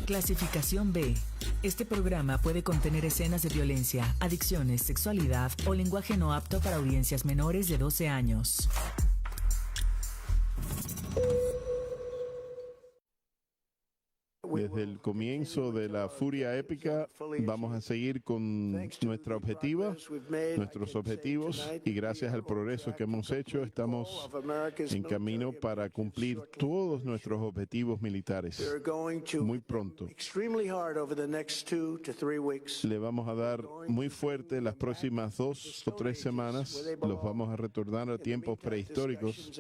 Clasificación B. Este programa puede contener escenas de violencia, adicciones, sexualidad o lenguaje no apto para audiencias menores de 12 años. Desde el comienzo de la furia épica vamos a seguir con nuestros objetivos y gracias al progreso que hemos hecho estamos en camino para cumplir todos nuestros objetivos militares. Muy pronto. Le vamos a dar muy fuerte las próximas 2 o 3 semanas. Los vamos a retornar a tiempos prehistóricos.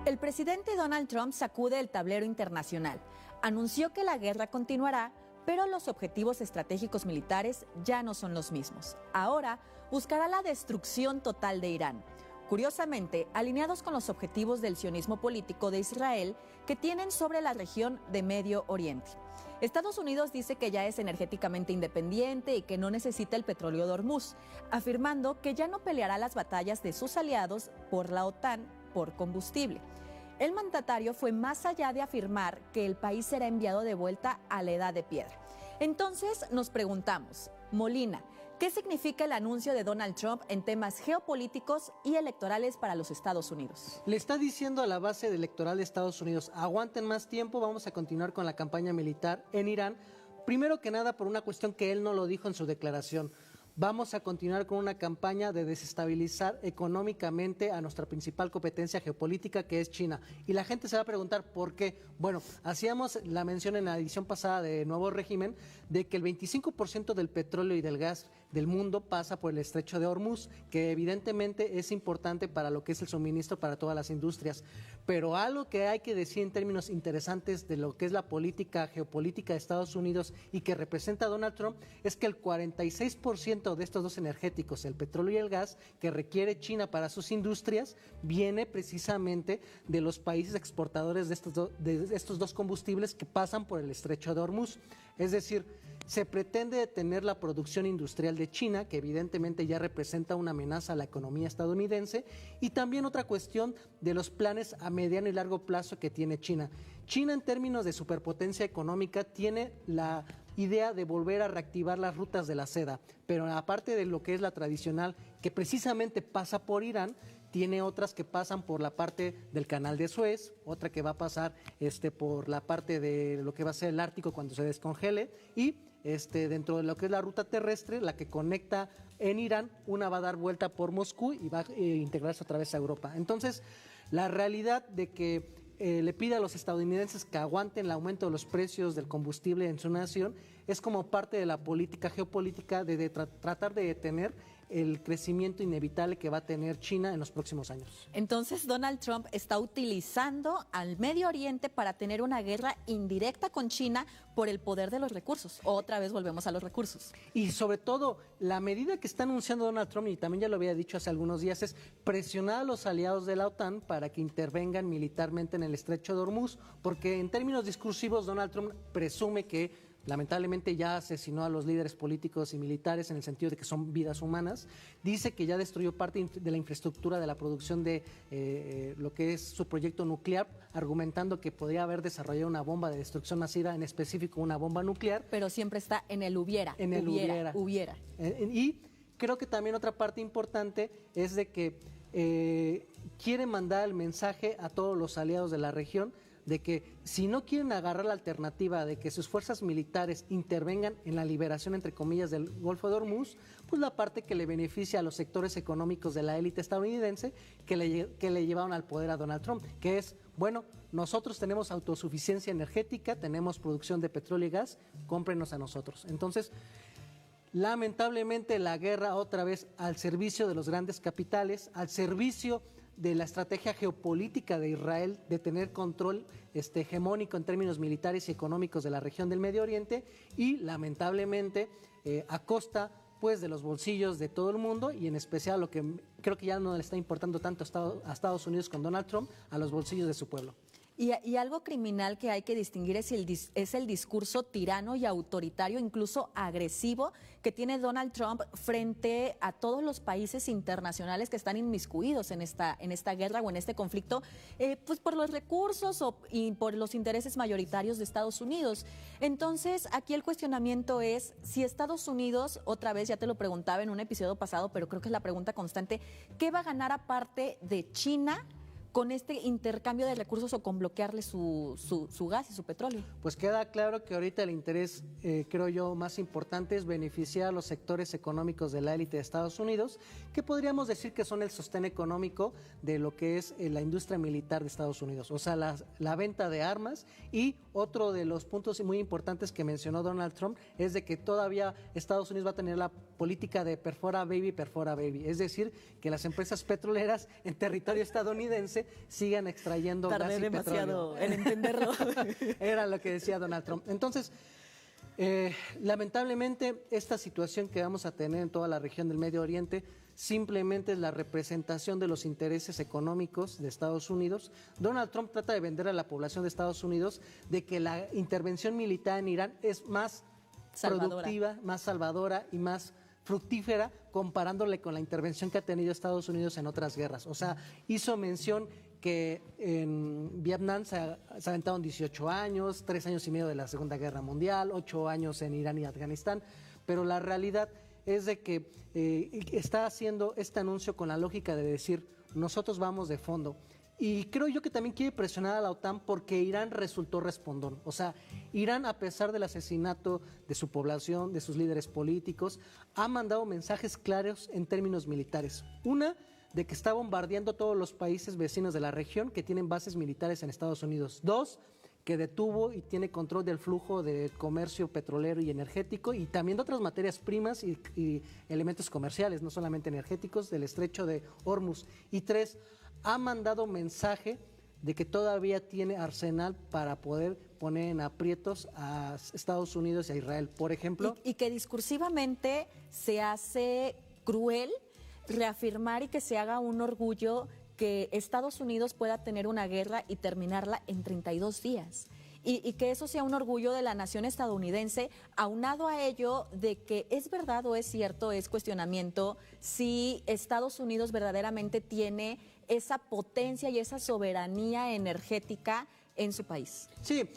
El presidente Donald Trump sacude el tablero internacional. Anunció que la guerra continuará, pero los objetivos estratégicos militares ya no son los mismos. Ahora buscará la destrucción total de Irán. Curiosamente, alineados con los objetivos del sionismo político de Israel que tienen sobre la región de Medio Oriente. Estados Unidos dice que ya es energéticamente independiente y que no necesita el petróleo de Hormuz, afirmando que ya no peleará las batallas de sus aliados por la OTAN por combustible. El mandatario fue más allá de afirmar que el país será enviado de vuelta a la edad de piedra. Entonces nos preguntamos, Molina, ¿qué significa el anuncio de Donald Trump en temas geopolíticos y electorales para los Estados Unidos? Le está diciendo a la base electoral de Estados Unidos, aguanten más tiempo, vamos a continuar con la campaña militar en Irán. Primero que nada por una cuestión que él no lo dijo en su declaración. Vamos a continuar con una campaña de desestabilizar económicamente a nuestra principal competencia geopolítica, que es China. Y la gente se va a preguntar por qué. Bueno, hacíamos la mención en la edición pasada de Nuevo Régimen de que el 25% del petróleo y del gas del mundo pasa por el estrecho de Hormuz, que evidentemente es importante para lo que es el suministro para todas las industrias. Pero algo que hay que decir en términos interesantes de lo que es la política geopolítica de Estados Unidos y que representa a Donald Trump es que el 46% de estos dos energéticos, el petróleo y el gas, que requiere China para sus industrias, viene precisamente de los países exportadores de estos dos combustibles que pasan por el estrecho de Hormuz. Es decir, se pretende detener la producción industrial de China, que evidentemente ya representa una amenaza a la economía estadounidense, y también otra cuestión de los planes a mediano y largo plazo que tiene China. China, en términos de superpotencia económica, tiene la idea de volver a reactivar las rutas de la seda, pero aparte de lo que es la tradicional, que precisamente pasa por Irán, tiene otras que pasan por la parte del canal de Suez, otra que va a pasar por la parte de lo que va a ser el Ártico cuando se descongele, y dentro de lo que es la ruta terrestre, la que conecta en Irán, una va a dar vuelta por Moscú y va a integrarse otra vez a Europa. Entonces, la realidad de que le pide a los estadounidenses que aguanten el aumento de los precios del combustible en su nación es como parte de la política geopolítica de tratar de detener el crecimiento inevitable que va a tener China en los próximos años. Entonces, Donald Trump está utilizando al Medio Oriente para tener una guerra indirecta con China por el poder de los recursos. Otra vez volvemos a los recursos. Y sobre todo, la medida que está anunciando Donald Trump, y también ya lo había dicho hace algunos días, es presionar a los aliados de la OTAN para que intervengan militarmente en el estrecho de Hormuz, porque en términos discursivos Donald Trump presume que lamentablemente ya asesinó a los líderes políticos y militares en el sentido de que son vidas humanas. Dice que ya destruyó parte de la infraestructura de la producción de lo que es su proyecto nuclear, argumentando que podría haber desarrollado una bomba de destrucción masiva, en específico una bomba nuclear. Pero siempre está en el hubiera. En el hubiera. Y creo que también otra parte importante es de que quiere mandar el mensaje a todos los aliados de la región de que si no quieren agarrar la alternativa de que sus fuerzas militares intervengan en la liberación, entre comillas, del Golfo de Hormuz, pues la parte que le beneficia a los sectores económicos de la élite estadounidense que le llevaron al poder a Donald Trump, que es, bueno, nosotros tenemos autosuficiencia energética, tenemos producción de petróleo y gas, cómprenos a nosotros. Entonces, lamentablemente la guerra otra vez al servicio de los grandes capitales, al servicio de la estrategia geopolítica de Israel de tener control hegemónico en términos militares y económicos de la región del Medio Oriente y lamentablemente a costa pues de los bolsillos de todo el mundo y en especial lo que creo que ya no le está importando tanto a Estados Unidos con Donald Trump, a los bolsillos de su pueblo. Y algo criminal que hay que distinguir es el discurso tirano y autoritario, incluso agresivo, que tiene Donald Trump frente a todos los países internacionales que están inmiscuidos en esta guerra o en este conflicto, pues por los recursos y por los intereses mayoritarios de Estados Unidos. Entonces, aquí el cuestionamiento es si Estados Unidos, otra vez ya te lo preguntaba en un episodio pasado, pero creo que es la pregunta constante, ¿qué va a ganar aparte de China con este intercambio de recursos o con bloquearle su gas y su petróleo? Pues queda claro que ahorita el interés, creo yo, más importante es beneficiar a los sectores económicos de la élite de Estados Unidos, que podríamos decir que son el sostén económico de lo que es la industria militar de Estados Unidos, o sea, la venta de armas. Y otro de los puntos muy importantes que mencionó Donald Trump es de que todavía Estados Unidos va a tener la política de perfora baby, es decir, que las empresas petroleras en territorio estadounidense sigan extrayendo gas y Tardé demasiado petróleo. en entenderlo. Era lo que decía Donald Trump. Entonces, lamentablemente, esta situación que vamos a tener en toda la región del Medio Oriente simplemente es la representación de los intereses económicos de Estados Unidos. Donald Trump trata de vender a la población de Estados Unidos de que la intervención militar en Irán es más productiva, más salvadora y más fructífera comparándole con la intervención que ha tenido Estados Unidos en otras guerras. O sea, hizo mención que en Vietnam se aventaron 18 años, 3 años y medio de la Segunda Guerra Mundial, 8 años en Irán y Afganistán, pero la realidad es de que está haciendo este anuncio con la lógica de decir, nosotros vamos de fondo. Y creo yo que también quiere presionar a la OTAN porque Irán resultó respondón. O sea, Irán, a pesar del asesinato de su población, de sus líderes políticos, ha mandado mensajes claros en términos militares. Una, de que está bombardeando todos los países vecinos de la región que tienen bases militares en Estados Unidos. Dos, que detuvo y tiene control del flujo de comercio petrolero y energético y también de otras materias primas y elementos comerciales, no solamente energéticos, del estrecho de Hormuz. Y tres, ha mandado mensaje de que todavía tiene arsenal para poder poner en aprietos a Estados Unidos y a Israel, por ejemplo. Y que discursivamente se hace cruel reafirmar y que se haga un orgullo que Estados Unidos pueda tener una guerra y terminarla en 32 días. Y que eso sea un orgullo de la nación estadounidense, aunado a ello de que es verdad o es cierto, es cuestionamiento, si Estados Unidos verdaderamente tiene esa potencia y esa soberanía energética en su país. Sí.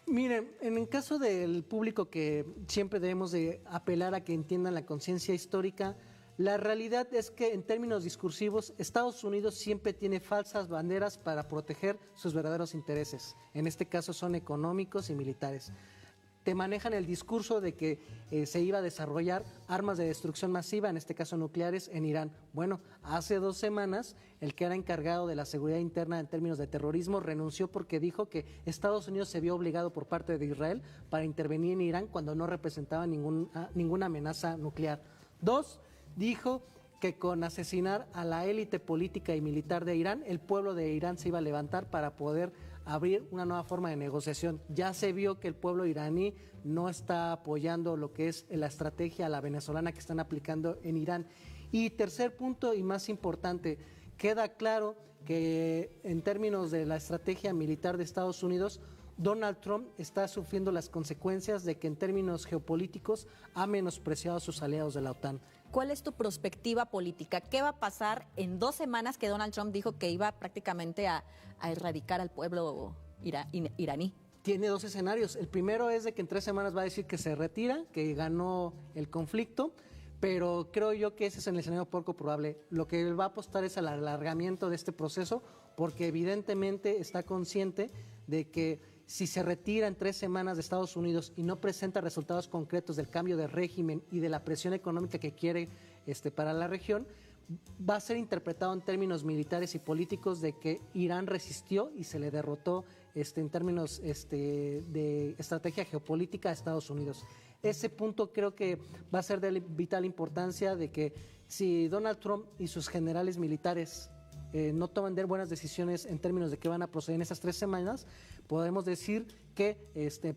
Miren, en el caso del público que siempre debemos de apelar a que entiendan la conciencia histórica, la realidad es que en términos discursivos, Estados Unidos siempre tiene falsas banderas para proteger sus verdaderos intereses. En este caso son económicos y militares. Te manejan el discurso de que se iba a desarrollar armas de destrucción masiva, en este caso nucleares, en Irán. Bueno, hace 2 semanas el que era encargado de la seguridad interna en términos de terrorismo renunció porque dijo que Estados Unidos se vio obligado por parte de Israel para intervenir en Irán cuando no representaba ninguna amenaza nuclear. 2, dijo que con asesinar a la élite política y militar de Irán, el pueblo de Irán se iba a levantar para poder abrir una nueva forma de negociación. Ya se vio que el pueblo iraní no está apoyando lo que es la estrategia a la venezolana que están aplicando en Irán. Y tercer punto y más importante, queda claro que en términos de la estrategia militar de Estados Unidos, Donald Trump está sufriendo las consecuencias de que en términos geopolíticos ha menospreciado a sus aliados de la OTAN. ¿Cuál es tu perspectiva política? ¿Qué va a pasar en 2 semanas que Donald Trump dijo que iba prácticamente a erradicar al pueblo iraní? Tiene 2 escenarios. El primero es de que en 3 semanas va a decir que se retira, que ganó el conflicto, pero creo yo que ese es el escenario poco probable. Lo que él va a apostar es al alargamiento de este proceso, porque evidentemente está consciente de que si se retira en 3 semanas de Estados Unidos y no presenta resultados concretos del cambio de régimen y de la presión económica que quiere para la región, va a ser interpretado en términos militares y políticos de que Irán resistió y se le derrotó en términos de estrategia geopolítica a Estados Unidos. Ese punto creo que va a ser de vital importancia, de que si Donald Trump y sus generales militares no toman buenas decisiones en términos de qué van a proceder en esas 3 semanas, podemos decir que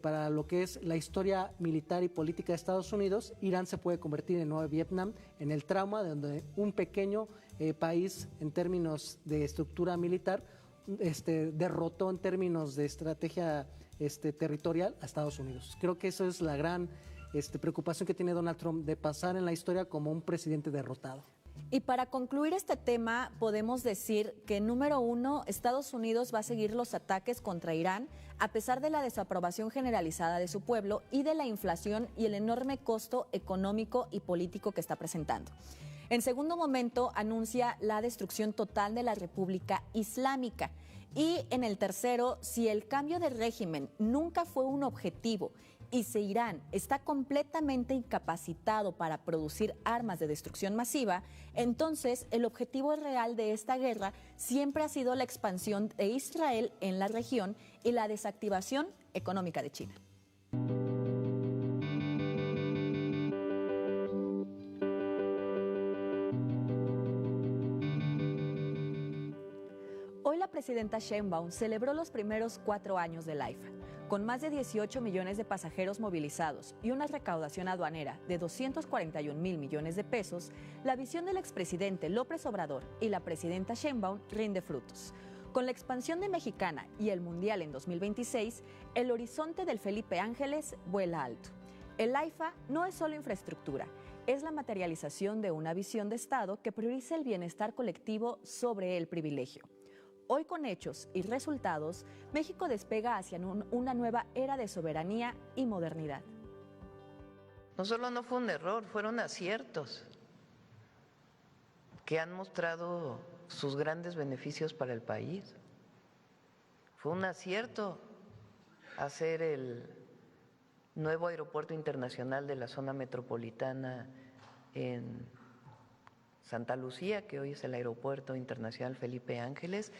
para lo que es la historia militar y política de Estados Unidos, Irán se puede convertir en nuevo Vietnam, en el trauma de donde un pequeño país en términos de estructura militar derrotó en términos de estrategia territorial a Estados Unidos. Creo que eso es la gran preocupación que tiene Donald Trump, de pasar en la historia como un presidente derrotado. Y para concluir este tema, podemos decir que, número 1, Estados Unidos va a seguir los ataques contra Irán a pesar de la desaprobación generalizada de su pueblo y de la inflación y el enorme costo económico y político que está presentando. En segundo momento, anuncia la destrucción total de la República Islámica. Y en el tercero, si el cambio de régimen nunca fue un objetivo y si Irán está completamente incapacitado para producir armas de destrucción masiva, entonces el objetivo real de esta guerra siempre ha sido la expansión de Israel en la región y la desactivación económica de China. Hoy la presidenta Sheinbaum celebró los primeros 4 años del AIFA. Con más de 18 millones de pasajeros movilizados y una recaudación aduanera de 241,000 millones de pesos, la visión del expresidente López Obrador y la presidenta Sheinbaum rinde frutos. Con la expansión de Mexicana y el Mundial en 2026, el horizonte del Felipe Ángeles vuela alto. El AIFA no es solo infraestructura, es la materialización de una visión de Estado que prioriza el bienestar colectivo sobre el privilegio. Hoy, con hechos y resultados, México despega hacia una nueva era de soberanía y modernidad. No solo no fue un error, fueron aciertos que han mostrado sus grandes beneficios para el país. Fue un acierto hacer el nuevo aeropuerto internacional de la zona metropolitana en Santa Lucía, que hoy es el Aeropuerto Internacional Felipe Ángeles.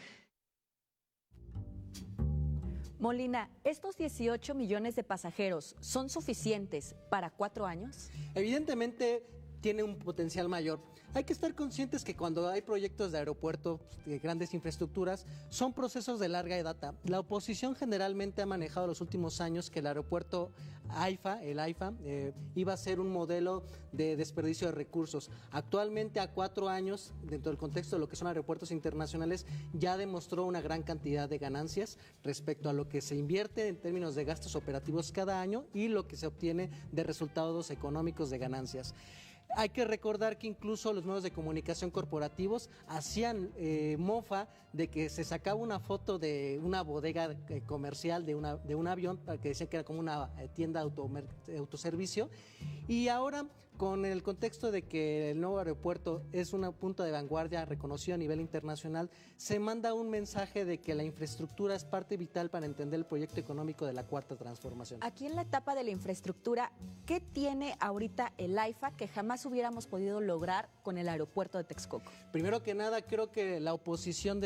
Molina, ¿estos 18 millones de pasajeros son suficientes para 4 años? Evidentemente tiene un potencial mayor. Hay que estar conscientes que cuando hay proyectos de aeropuerto, de grandes infraestructuras, son procesos de larga data. La oposición generalmente ha manejado los últimos años que el aeropuerto AIFA, iba a ser un modelo de desperdicio de recursos. Actualmente, a 4 años, dentro del contexto de lo que son aeropuertos internacionales, ya demostró una gran cantidad de ganancias respecto a lo que se invierte en términos de gastos operativos cada año y lo que se obtiene de resultados económicos de ganancias. Hay que recordar que incluso los medios de comunicación corporativos hacían mofa de que se sacaba una foto de una bodega comercial de un avión, que decía que era como una tienda de autoservicio, y ahora, con el contexto de que el nuevo aeropuerto es un punto de vanguardia reconocido a nivel internacional, se manda un mensaje de que la infraestructura es parte vital para entender el proyecto económico de la Cuarta Transformación. Aquí en la etapa de la infraestructura, ¿qué tiene ahorita el AIFA que jamás hubiéramos podido lograr con el aeropuerto de Texcoco? Primero que nada, creo que la oposición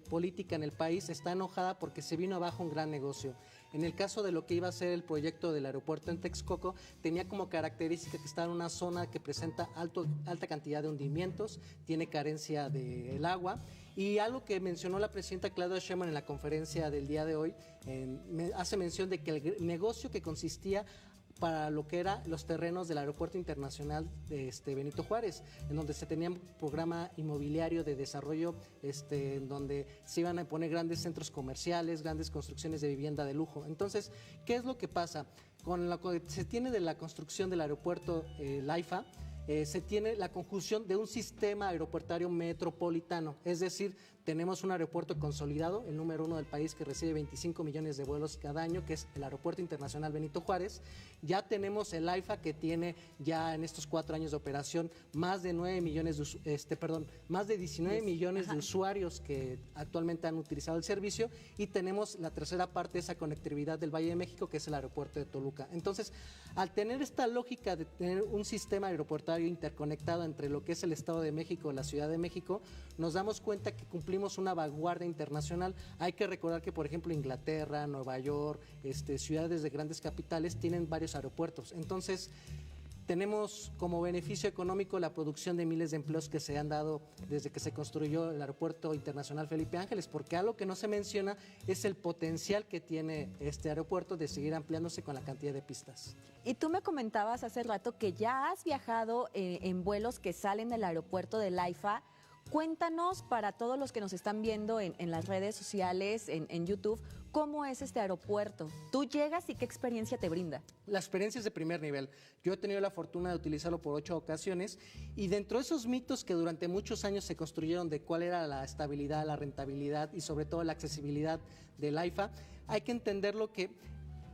política en el país está enojada porque se vino abajo un gran negocio. En el caso de lo que iba a ser el proyecto del aeropuerto en Texcoco, tenía como característica que estaba en una zona que presenta alta cantidad de hundimientos, tiene carencia del agua, y algo que mencionó la presidenta Claudia Sheinbaum en la conferencia del día de hoy, hace mención de que el negocio que consistía para lo que eran los terrenos del Aeropuerto Internacional de Benito Juárez, en donde se tenía un programa inmobiliario de desarrollo, en donde se iban a poner grandes centros comerciales, grandes construcciones de vivienda de lujo. Entonces, ¿qué es lo que pasa? Con lo que se tiene de la construcción del aeropuerto AIFA, se tiene la conjunción de un sistema aeroportuario metropolitano, es decir, tenemos un aeropuerto consolidado, el número 1 del país, que recibe 25 millones de vuelos cada año, que es el Aeropuerto Internacional Benito Juárez. Ya tenemos el AIFA, que tiene ya en estos 4 años de operación más de 19 millones de usuarios que actualmente han utilizado el servicio, y tenemos la tercera parte de esa conectividad del Valle de México, que es el aeropuerto de Toluca. Entonces, al tener esta lógica de tener un sistema aeroportuario interconectado entre lo que es el Estado de México y la Ciudad de México, nos damos cuenta que cumplimos una vanguardia internacional. Hay que recordar que, por ejemplo, Inglaterra, Nueva York, ciudades de grandes capitales tienen varios aeropuertos. Entonces, Tenemos como beneficio económico la producción de miles de empleos que se han dado desde que se construyó el Aeropuerto Internacional Felipe Ángeles, porque algo que no se menciona es el potencial que tiene este aeropuerto de seguir ampliándose con la cantidad de pistas. Y tú me comentabas hace rato que ya has viajado en vuelos que salen del aeropuerto del AIFA. Cuéntanos, para todos los que nos están viendo en las redes sociales, en YouTube, ¿cómo es este aeropuerto? ¿Tú llegas y qué experiencia te brinda? La experiencia es de primer nivel. Yo he tenido la fortuna de utilizarlo por 8 ocasiones y dentro de esos mitos que durante muchos años se construyeron de cuál era la estabilidad, la rentabilidad y sobre todo la accesibilidad del AIFA, hay que entenderlo que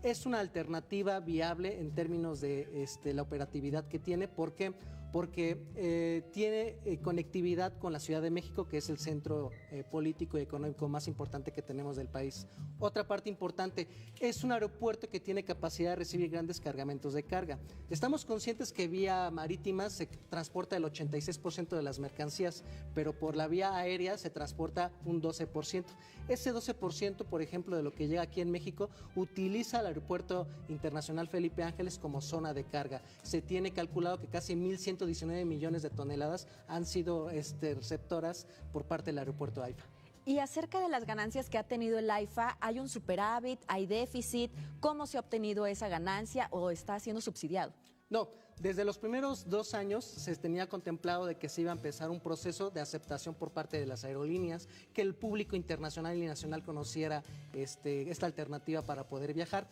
es una alternativa viable en términos de la operatividad que tiene. ¿Por qué? Porque tiene conectividad con la Ciudad de México, que es el centro político y económico más importante que tenemos del país. Otra parte importante, es un aeropuerto que tiene capacidad de recibir grandes cargamentos de carga. Estamos conscientes que vía marítima se transporta el 86% de las mercancías, pero por la vía aérea se transporta un 12%. Ese 12%, por ejemplo, de lo que llega aquí en México, utiliza el Aeropuerto Internacional Felipe Ángeles como zona de carga. Se tiene calculado que casi 1.119 millones de toneladas han sido receptoras por parte del aeropuerto AIFA. Y acerca de las ganancias que ha tenido el AIFA, ¿hay un superávit, hay déficit? ¿Cómo se ha obtenido esa ganancia o está siendo subsidiado? No, desde los primeros 2 años se tenía contemplado de que se iba a empezar un proceso de aceptación por parte de las aerolíneas, que el público internacional y nacional conociera esta alternativa para poder viajar,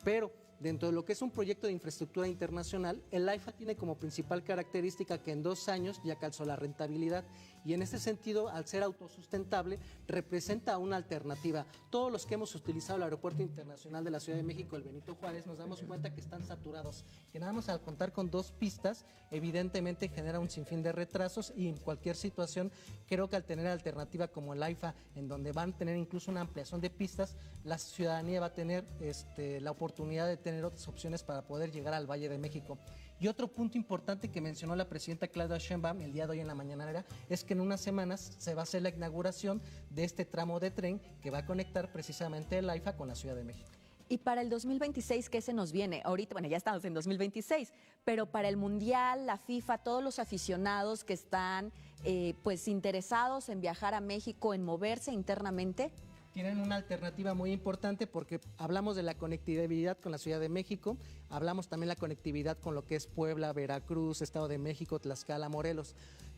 pero dentro de lo que es un proyecto de infraestructura internacional, el AIFA tiene como principal característica que en 2 años ya alcanzó la rentabilidad y en ese sentido, al ser autosustentable, representa una alternativa. Todos los que hemos utilizado el Aeropuerto Internacional de la Ciudad de México, el Benito Juárez, nos damos cuenta que están saturados, que nada más al contar con 2 pistas, evidentemente genera un sinfín de retrasos y en cualquier situación, creo que al tener alternativa como el AIFA, en donde van a tener incluso una ampliación de pistas, la ciudadanía va a tener la oportunidad de tener otras opciones para poder llegar al Valle de México. Y otro punto importante que mencionó la presidenta Claudia Sheinbaum el día de hoy en la mañanera es que en unas semanas se va a hacer la inauguración de este tramo de tren que va a conectar precisamente el AIFA con la Ciudad de México. Y para el 2026, ¿qué se nos viene? Ahorita, bueno, ya estamos en 2026, pero para el Mundial, la FIFA, todos los aficionados que están pues interesados en viajar a México, en moverse internamente, tienen una alternativa muy importante porque hablamos de la conectividad con la Ciudad de México, hablamos también de la conectividad con lo que es Puebla, Veracruz, Estado de México, Tlaxcala, Morelos.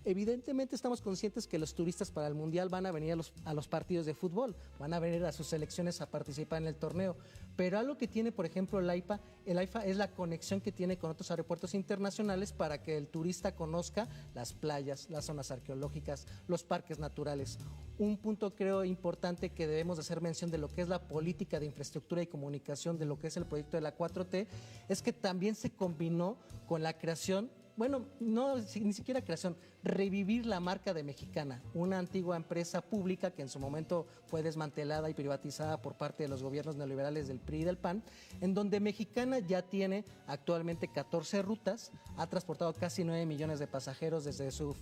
Evidentemente estamos conscientes que los turistas para el Mundial van a venir a los partidos de fútbol, van a venir a sus selecciones a participar en el torneo, pero algo que tiene, por ejemplo, el AIFA es la conexión que tiene con otros aeropuertos internacionales para que el turista conozca las playas, las zonas arqueológicas, los parques naturales. Un punto creo importante que debemos hacer mención de lo que es la política de infraestructura y comunicación de lo que es el proyecto de la 4T, es que también se combinó con la creación, bueno, no ni siquiera creación, revivir la marca de Mexicana, una antigua empresa pública que en su momento fue desmantelada y privatizada por parte de los gobiernos neoliberales del PRI y del PAN, en donde Mexicana ya tiene actualmente 14 rutas, ha transportado casi 9 millones de pasajeros desde su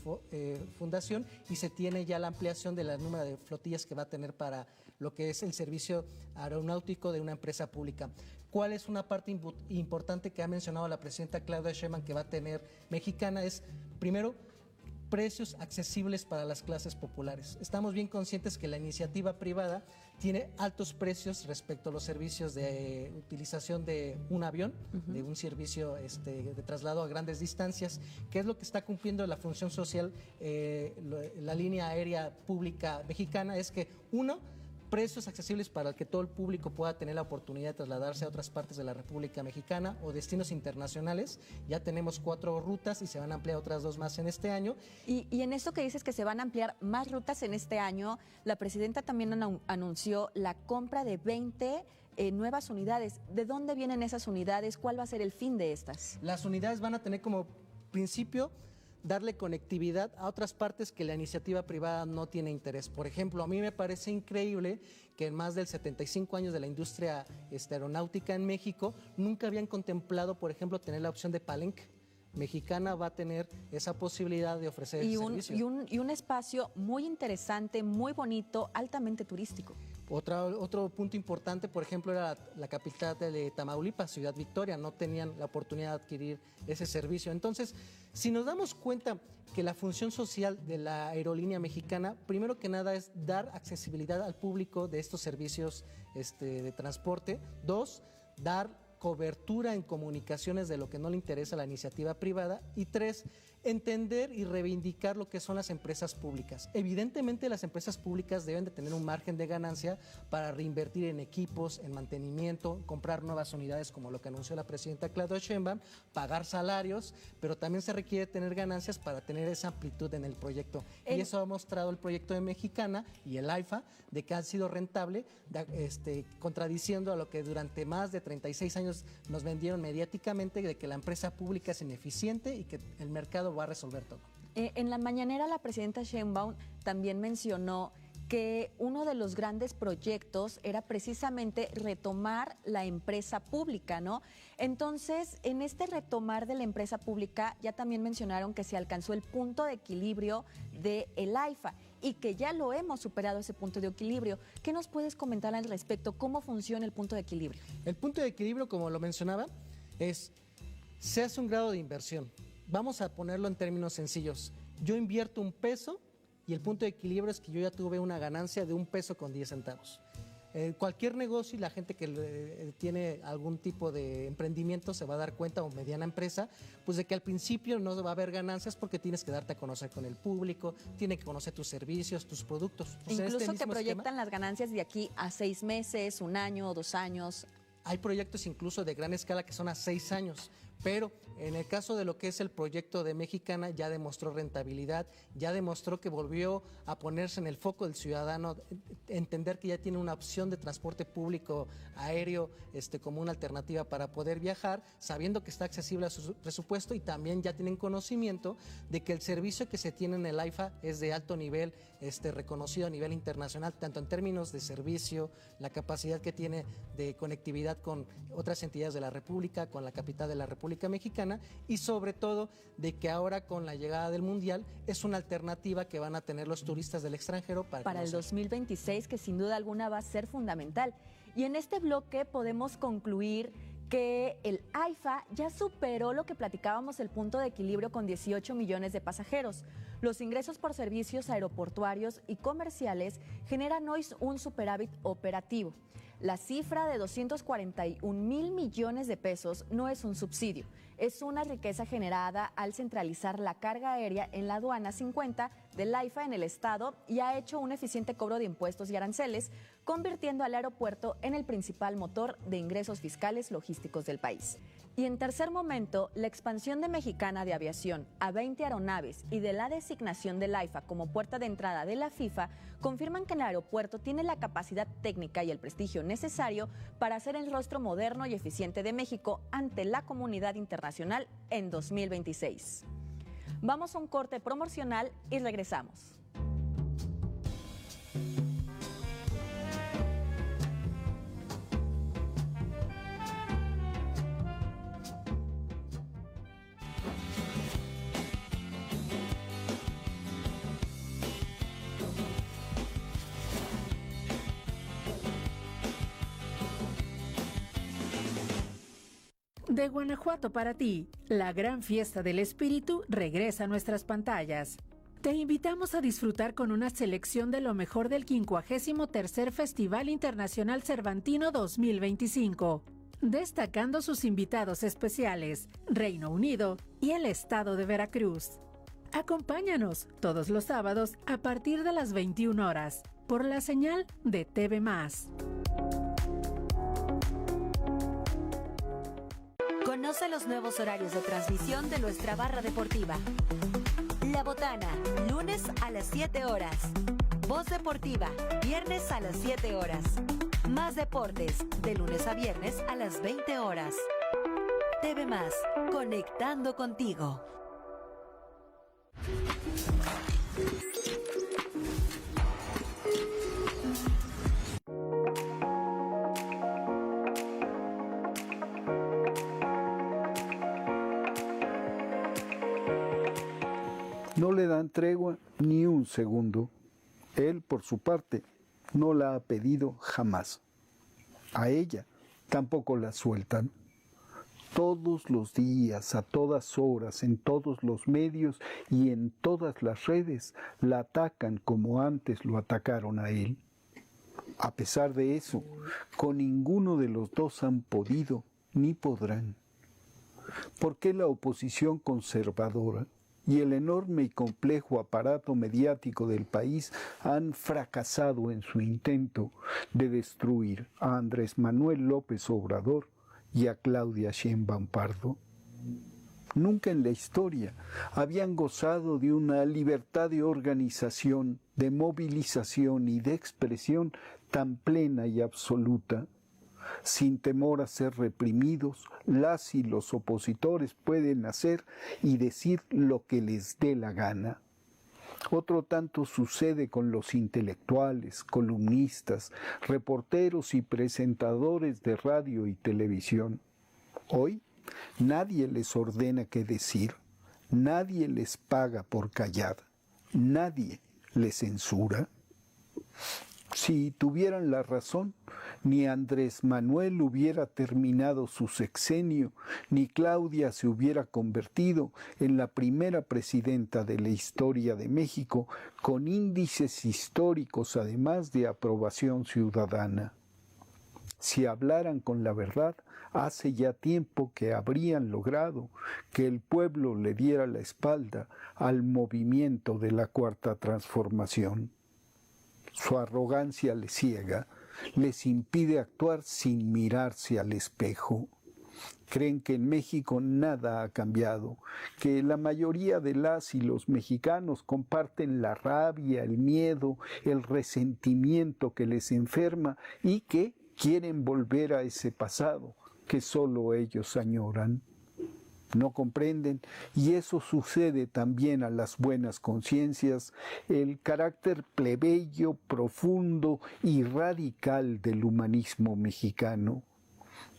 fundación y se tiene ya la ampliación de la número de flotillas que va a tener para lo que es el servicio aeronáutico de una empresa pública. ¿Cuál es una parte importante que ha mencionado la presidenta Claudia Sheinbaum que va a tener Mexicana? Es, primero, precios accesibles para las clases populares. Estamos bien conscientes que la iniciativa privada tiene altos precios respecto a los servicios de utilización de un avión, de un servicio de traslado a grandes distancias, que es lo que está cumpliendo la función social la línea aérea pública mexicana, es que precios accesibles para que todo el público pueda tener la oportunidad de trasladarse a otras partes de la República Mexicana o destinos internacionales. Ya tenemos 4 rutas y se van a ampliar otras 2 más en este año. Y en esto que dices que se van a ampliar más rutas en este año, la presidenta también anunció la compra de 20 nuevas unidades. ¿De dónde vienen esas unidades? ¿Cuál va a ser el fin de estas? Las unidades van a tener como principio darle conectividad a otras partes que la iniciativa privada no tiene interés. Por ejemplo, a mí me parece increíble que en más de 75 años de la industria aeronáutica en México nunca habían contemplado, por ejemplo, tener la opción de Palenque. Mexicana va a tener esa posibilidad de ofrecer el servicio. Y un espacio muy interesante, muy bonito, altamente turístico. Otro punto importante, por ejemplo, era la capital de Tamaulipas, Ciudad Victoria, no tenían la oportunidad de adquirir ese servicio. Entonces, si nos damos cuenta que la función social de la aerolínea mexicana, primero que nada es dar accesibilidad al público de estos servicios de transporte. 2, dar cobertura en comunicaciones de lo que no le interesa a la iniciativa privada. Y 3, entender y reivindicar lo que son las empresas públicas. Evidentemente las empresas públicas deben de tener un margen de ganancia para reinvertir en equipos, en mantenimiento, comprar nuevas unidades como lo que anunció la presidenta Claudia Sheinbaum, pagar salarios, pero también se requiere tener ganancias para tener esa amplitud en el proyecto. Y eso ha mostrado el proyecto de Mexicana y el AIFA, de que han sido rentable, contradiciendo a lo que durante más de 36 años nos vendieron mediáticamente, de que la empresa pública es ineficiente y que el mercado va a resolver todo. En la mañanera la presidenta Sheinbaum también mencionó que uno de los grandes proyectos era precisamente retomar la empresa pública, ¿no? Entonces, en este retomar de la empresa pública, ya también mencionaron que se alcanzó el punto de equilibrio del AIFA y que ya lo hemos superado ese punto de equilibrio. ¿Qué nos puedes comentar al respecto? ¿Cómo funciona el punto de equilibrio? El punto de equilibrio, como lo mencionaba, se hace un grado de inversión. Vamos a ponerlo en términos sencillos. Yo invierto un peso y el punto de equilibrio es que yo ya tuve una ganancia de 1 peso con 10 centavos. Cualquier negocio y la gente que tiene algún tipo de emprendimiento se va a dar cuenta, o mediana empresa, pues de que al principio no va a haber ganancias porque tienes que darte a conocer con el público, tiene que conocer tus servicios, tus productos. Incluso que proyectan las ganancias de aquí a 6 meses, 1 año, 2 años. Hay proyectos incluso de gran escala que son a 6 años. Pero en el caso de lo que es el proyecto de Mexicana, ya demostró rentabilidad, ya demostró que volvió a ponerse en el foco del ciudadano, entender que ya tiene una opción de transporte público aéreo como una alternativa para poder viajar, sabiendo que está accesible a su presupuesto, y también ya tienen conocimiento de que el servicio que se tiene en el AIFA es de alto nivel, reconocido a nivel internacional, tanto en términos de servicio, la capacidad que tiene de conectividad con otras entidades de la República, con la capital de la República Mexicana, y sobre todo de que ahora con la llegada del Mundial es una alternativa que van a tener los turistas del extranjero para el 2026, que sin duda alguna va a ser fundamental. Y en este bloque podemos concluir que el AIFA ya superó lo que platicábamos, el punto de equilibrio, con 18 millones de pasajeros. Los ingresos por servicios aeroportuarios y comerciales generan hoy un superávit operativo. La cifra de 241,000 millones de pesos no es un subsidio, es una riqueza generada al centralizar la carga aérea en la aduana 50 del AIFA en el estado, y ha hecho un eficiente cobro de impuestos y aranceles, convirtiendo al aeropuerto en el principal motor de ingresos fiscales logísticos del país. Y en tercer momento, la expansión de Mexicana de Aviación a 20 aeronaves y de la designación del AIFA como puerta de entrada de la FIFA confirman que el aeropuerto tiene la capacidad técnica y el prestigio necesario para ser el rostro moderno y eficiente de México ante la comunidad internacional en 2026. Vamos a un corte promocional y regresamos. De Guanajuato para ti, la gran fiesta del espíritu regresa a nuestras pantallas. Te invitamos a disfrutar con una selección de lo mejor del 53º Festival Internacional Cervantino 2025, destacando sus invitados especiales, Reino Unido y el estado de Veracruz. Acompáñanos todos los sábados a partir de las 21 horas por la señal de TV+. Conoce los nuevos horarios de transmisión de nuestra barra deportiva. La Botana, lunes a las 7 horas. Voz Deportiva, viernes a las 7 horas. Más deportes, de lunes a viernes a las 20 horas. TV+, conectando contigo. No le dan tregua ni un segundo. Él, por su parte, no la ha pedido jamás. A ella tampoco la sueltan. Todos los días, a todas horas, en todos los medios y en todas las redes, la atacan como antes lo atacaron a él. A pesar de eso, con ninguno de los dos han podido ni podrán. ¿Por qué la oposición conservadora y el enorme y complejo aparato mediático del país han fracasado en su intento de destruir a Andrés Manuel López Obrador y a Claudia Sheinbaum Pardo? Nunca en la historia habían gozado de una libertad de organización, de movilización y de expresión tan plena y absoluta. Sin temor a ser reprimidos, las y los opositores pueden hacer y decir lo que les dé la gana. Otro tanto sucede con los intelectuales, columnistas, reporteros y presentadores de radio y televisión. Hoy nadie les ordena qué decir, nadie les paga por callar, nadie les censura. Si tuvieran la razón, ni Andrés Manuel hubiera terminado su sexenio, ni Claudia se hubiera convertido en la primera presidenta de la historia de México, con índices históricos además de aprobación ciudadana. Si hablaran con la verdad, hace ya tiempo que habrían logrado que el pueblo le diera la espalda al movimiento de la Cuarta Transformación. Su arrogancia les ciega, les impide actuar sin mirarse al espejo. Creen que en México nada ha cambiado, que la mayoría de las y los mexicanos comparten la rabia, el miedo, el resentimiento que les enferma y que quieren volver a ese pasado que solo ellos añoran. No comprenden, y eso sucede también a las buenas conciencias, el carácter plebeyo, profundo y radical del humanismo mexicano.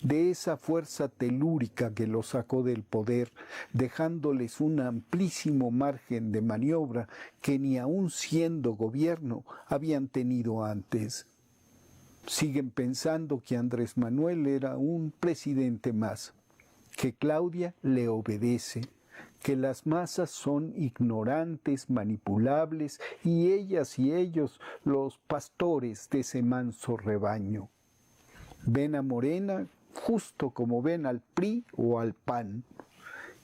De esa fuerza telúrica que los sacó del poder, dejándoles un amplísimo margen de maniobra que ni aun siendo gobierno habían tenido antes. Siguen pensando que Andrés Manuel era un presidente más, que Claudia le obedece, que las masas son ignorantes, manipulables, y ellas y ellos los pastores de ese manso rebaño. Ven a Morena justo como ven al PRI o al PAN.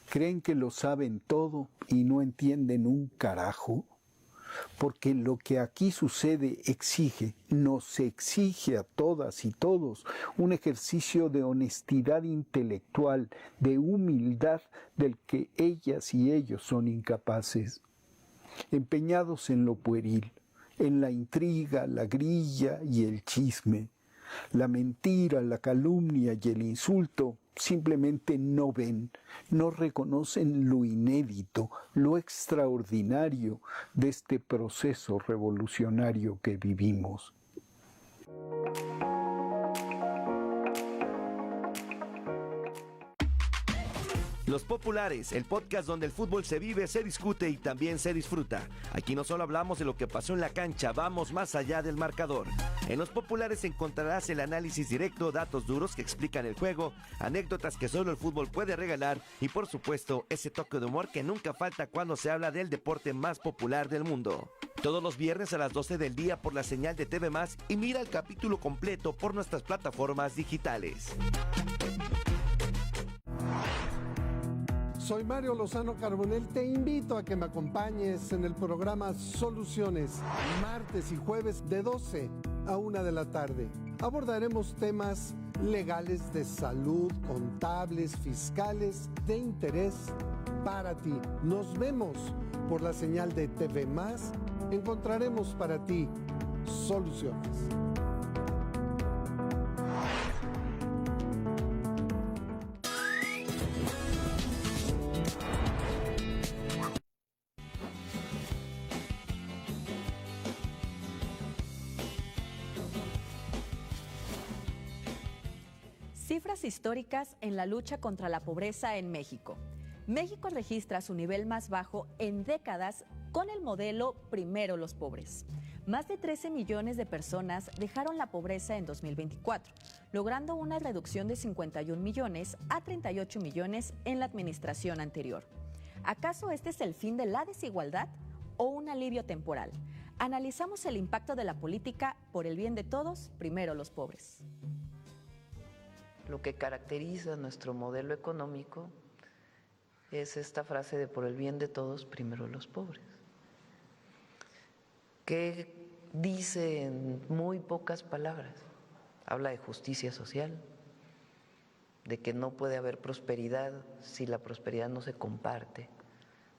Creen que lo saben todo y no entienden un carajo. Porque lo que aquí sucede nos exige a todas y todos un ejercicio de honestidad intelectual, de humildad del que ellas y ellos son incapaces. Empeñados en lo pueril, en la intriga, la grilla y el chisme, la mentira, la calumnia y el insulto, simplemente no ven, no reconocen lo inédito, lo extraordinario de este proceso revolucionario que vivimos. Los Populares, el podcast donde el fútbol se vive, se discute y también se disfruta. Aquí no solo hablamos de lo que pasó en la cancha, vamos más allá del marcador. En Los Populares encontrarás el análisis directo, datos duros que explican el juego, anécdotas que solo el fútbol puede regalar y por supuesto ese toque de humor que nunca falta cuando se habla del deporte más popular del mundo. Todos los viernes a las 12 del día por la señal de TV Más y mira el capítulo completo por nuestras plataformas digitales. Soy Mario Lozano Carbonell, te invito a que me acompañes en el programa Soluciones, martes y jueves de 12 a 1 de la tarde. Abordaremos temas legales de salud, contables, fiscales, de interés para ti. Nos vemos por la señal de TV Más, encontraremos para ti soluciones. Cifras históricas en la lucha contra la pobreza en México. México registra su nivel más bajo en décadas con el modelo Primero los pobres. Más de 13 millones de personas dejaron la pobreza en 2024, logrando una reducción de 51 millones a 38 millones en la administración anterior. ¿Acaso este es el fin de la desigualdad o un alivio temporal? Analizamos el impacto de la política por el bien de todos, primero los pobres. Lo que caracteriza nuestro modelo económico es esta frase de por el bien de todos, primero los pobres, que dice en muy pocas palabras, habla de justicia social, de que no puede haber prosperidad si la prosperidad no se comparte,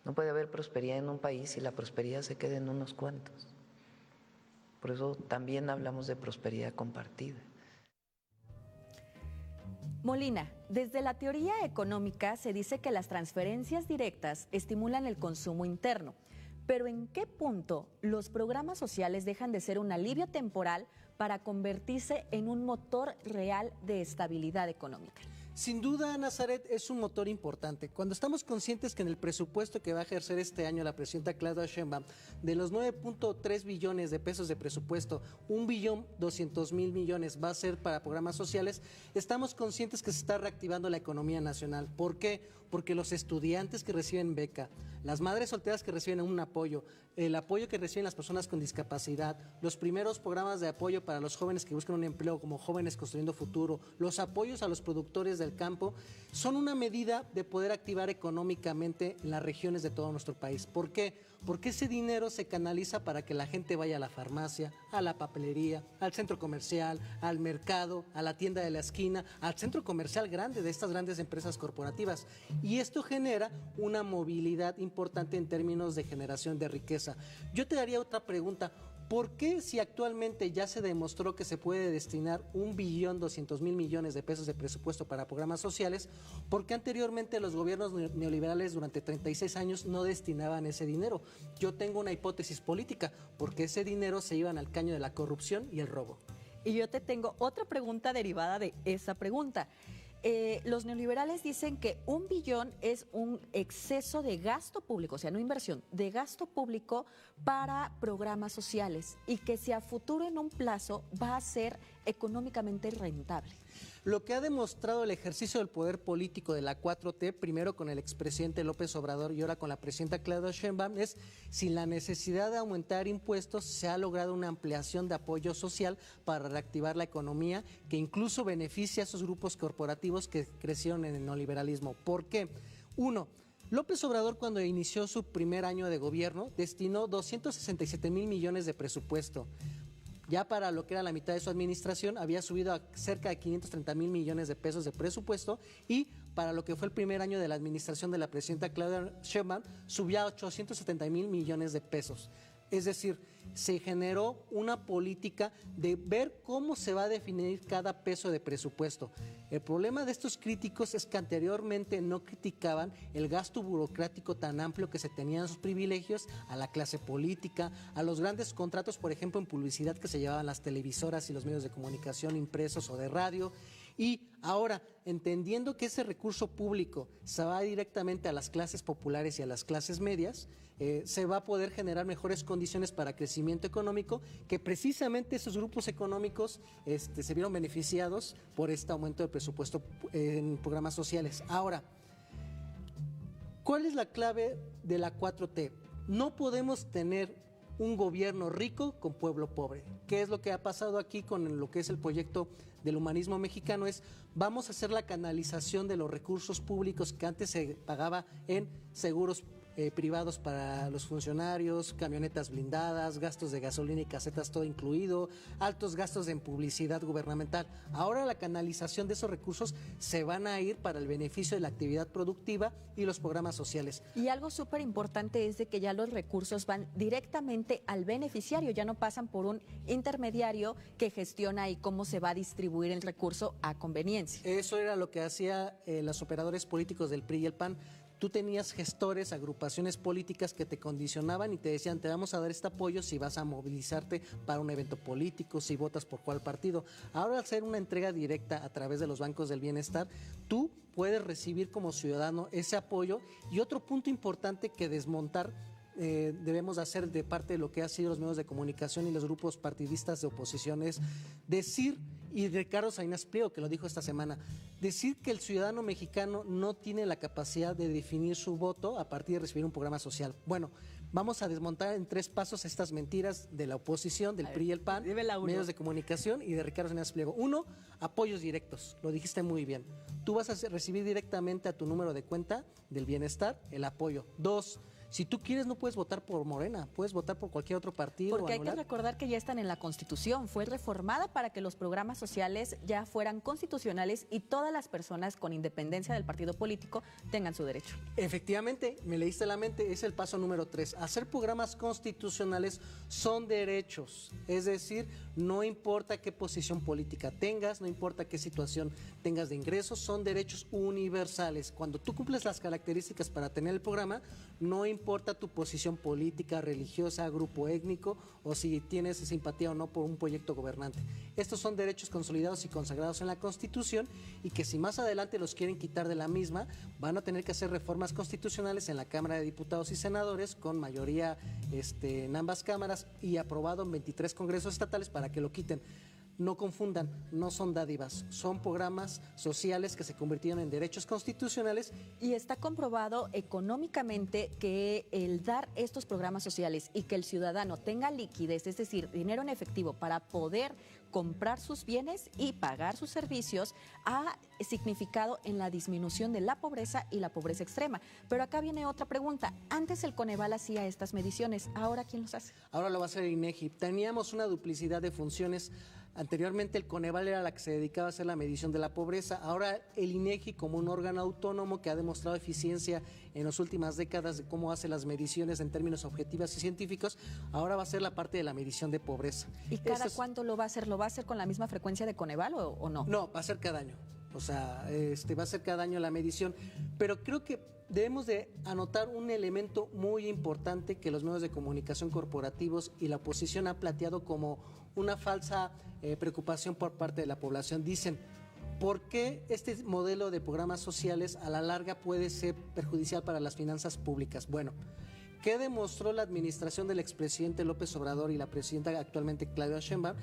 no puede haber prosperidad en un país si la prosperidad se queda en unos cuantos. Por eso también hablamos de prosperidad compartida. Molina, desde la teoría económica se dice que las transferencias directas estimulan el consumo interno. Pero ¿en qué punto los programas sociales dejan de ser un alivio temporal para convertirse en un motor real de estabilidad económica? Sin duda, Nazaret, es un motor importante. Cuando estamos conscientes que en el presupuesto que va a ejercer este año la presidenta Claudia Sheinbaum, de los 9.3 billones de pesos de presupuesto, 1.200.000 millones va a ser para programas sociales, estamos conscientes que se está reactivando la economía nacional. ¿Por qué? Porque los estudiantes que reciben beca, las madres solteras que reciben un apoyo, el apoyo que reciben las personas con discapacidad, los primeros programas de apoyo para los jóvenes que buscan un empleo como Jóvenes Construyendo Futuro, los apoyos a los productores del campo, son una medida de poder activar económicamente las regiones de todo nuestro país. ¿Por qué? Porque ese dinero se canaliza para que la gente vaya a la farmacia, a la papelería, al centro comercial, al mercado, a la tienda de la esquina, al centro comercial grande de estas grandes empresas corporativas. Y esto genera una movilidad importante en términos de generación de riqueza. Yo te daría otra pregunta. ¿Por qué, si actualmente ya se demostró que se puede destinar 1.200.000 millones de pesos de presupuesto para programas sociales, por qué anteriormente los gobiernos neoliberales durante 36 años no destinaban ese dinero? Yo tengo una hipótesis política, porque ese dinero se iban al caño de la corrupción y el robo. Y yo te tengo otra pregunta derivada de esa pregunta. Los neoliberales dicen que 1 billón es un exceso de gasto público, o sea, no inversión, de gasto público para programas sociales y que si a futuro en un plazo va a ser económicamente rentable. Lo que ha demostrado el ejercicio del poder político de la 4T, primero con el expresidente López Obrador y ahora con la presidenta Claudia Sheinbaum, es sin la necesidad de aumentar impuestos, se ha logrado una ampliación de apoyo social para reactivar la economía que incluso beneficia a esos grupos corporativos que crecieron en el neoliberalismo. ¿Por qué? Uno, López Obrador, cuando inició su primer año de gobierno, destinó 267.000 millones de presupuesto. Ya para lo que era la mitad de su administración había subido a cerca de 530.000 millones de pesos de presupuesto y para lo que fue el primer año de la administración de la presidenta Claudia Sheinbaum subió a 870.000 millones de pesos. Es decir, se generó una política de ver cómo se va a definir cada peso de presupuesto. El problema de estos críticos es que anteriormente no criticaban el gasto burocrático tan amplio que se tenían sus privilegios a la clase política, a los grandes contratos, por ejemplo, en publicidad que se llevaban las televisoras y los medios de comunicación impresos o de radio. Y ahora, entendiendo que ese recurso público se va directamente a las clases populares y a las clases medias, se va a poder generar mejores condiciones para crecimiento económico, que precisamente esos grupos económicos se vieron beneficiados por este aumento de presupuesto en programas sociales. Ahora, ¿cuál es la clave de la 4T? No podemos tener un gobierno rico con pueblo pobre. ¿Qué es lo que ha pasado aquí con lo que es el proyecto del humanismo mexicano? Vamos a hacer la canalización de los recursos públicos que antes se pagaba en seguros privados para los funcionarios, camionetas blindadas, gastos de gasolina y casetas todo incluido, altos gastos en publicidad gubernamental. Ahora la canalización de esos recursos se van a ir para el beneficio de la actividad productiva y los programas sociales. Y algo súper importante es de que ya los recursos van directamente al beneficiario, ya no pasan por un intermediario que gestiona ahí cómo se va a distribuir el recurso a conveniencia. Eso era lo que hacía los operadores políticos del PRI y el PAN. Tú tenías gestores, agrupaciones políticas que te condicionaban y te decían, te vamos a dar este apoyo si vas a movilizarte para un evento político, si votas por cuál partido. Ahora, al hacer una entrega directa a través de los bancos del bienestar, tú puedes recibir como ciudadano ese apoyo. Y otro punto importante que desmontar debemos hacer de parte de lo que han sido los medios de comunicación y los grupos partidistas de oposición es decir, y Ricardo Salinas Pliego, que lo dijo esta semana, decir que el ciudadano mexicano no tiene la capacidad de definir su voto a partir de recibir un programa social. Bueno, vamos a desmontar en 3 pasos estas mentiras de la oposición, del PRI y el PAN, medios de comunicación y de Ricardo Salinas Pliego. 1, apoyos directos, lo dijiste muy bien. Tú vas a recibir directamente a tu número de cuenta del bienestar el apoyo. 2, si tú quieres no puedes votar por Morena, puedes votar por cualquier otro partido. Porque hay que recordar que ya están en la Constitución, fue reformada para que los programas sociales ya fueran constitucionales y todas las personas con independencia del partido político tengan su derecho. Efectivamente, me leíste la mente, es el paso número 3. Hacer programas constitucionales son derechos, es decir, no importa qué posición política tengas, no importa qué situación tengas de ingresos, son derechos universales. Cuando tú cumples las características para tener el programa, no importa tu posición política, religiosa, grupo étnico o si tienes simpatía o no por un proyecto gobernante. Estos son derechos consolidados y consagrados en la Constitución y que si más adelante los quieren quitar de la misma, van a tener que hacer reformas constitucionales en la Cámara de Diputados y Senadores con mayoría en ambas cámaras y aprobado en 23 congresos estatales para que lo quiten. No confundan, no son dádivas, son programas sociales que se convirtieron en derechos constitucionales. Y está comprobado económicamente que el dar estos programas sociales y que el ciudadano tenga liquidez, es decir, dinero en efectivo para poder comprar sus bienes y pagar sus servicios, ha significado en la disminución de la pobreza y la pobreza extrema. Pero acá viene otra pregunta. Antes el Coneval hacía estas mediciones, ¿ahora quién los hace? Ahora lo va a hacer el INEGI. Teníamos una duplicidad de funciones. Anteriormente el Coneval era la que se dedicaba a hacer la medición de la pobreza. Ahora el INEGI, como un órgano autónomo que ha demostrado eficiencia en las últimas décadas de cómo hace las mediciones en términos objetivos y científicos, ahora va a ser la parte de la medición de pobreza. ¿Y cada cuánto lo va a hacer? ¿Lo va a hacer con la misma frecuencia de Coneval o no? No, va a ser cada año. O sea, va a ser cada año la medición. Pero creo que debemos de anotar un elemento muy importante que los medios de comunicación corporativos y la oposición han planteado como una falsa preocupación por parte de la población. Dicen, ¿por qué este modelo de programas sociales a la larga puede ser perjudicial para las finanzas públicas? Bueno, ¿qué demostró la administración del expresidente López Obrador y la presidenta actualmente Claudia Sheinbaum?